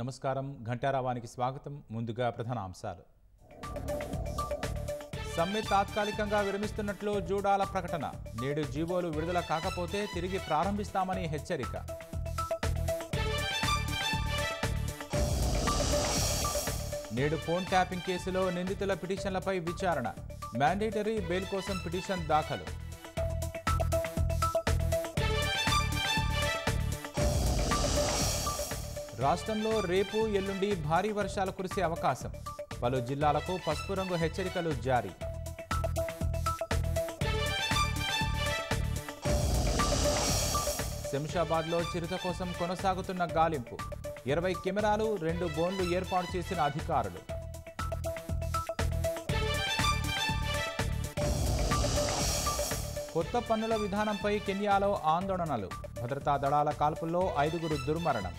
నమస్కారం ఘంటారావానికి స్వాగతం. ముందుగా ప్రధాన అంశాలు. సమ్మె తాత్కాలికంగా విరమిస్తున్నట్లు జూడాల ప్రకటన. నేడు జీవోలు విడుదల కాకపోతే తిరిగి ప్రారంభిస్తామని హెచ్చరిక. నేడు ఫోన్ ట్యాపింగ్ కేసులో నిందితుల పిటిషన్లపై విచారణ. మ్యాండేటరీ బెయిల్ కోసం పిటిషన్ దాఖలు. రాష్ట్రంలో రేపు ఎల్లుండి భారీ వర్షాలు కురిసే అవకాశం. పలు జిల్లాలకు పసుపు రంగు హెచ్చరికలు జారీ. శంషాబాద్లో చిరుత కోసం కొనసాగుతున్న గాలింపు. 20 కెమెరాలు 2 బోన్లు ఏర్పాటు చేసిన అధికారులు. కొత్త పన్నుల విధానంపై కెన్యాలో ఆందోళనలు. భద్రతా దళాల కాల్పుల్లో 5 దుర్మరణం.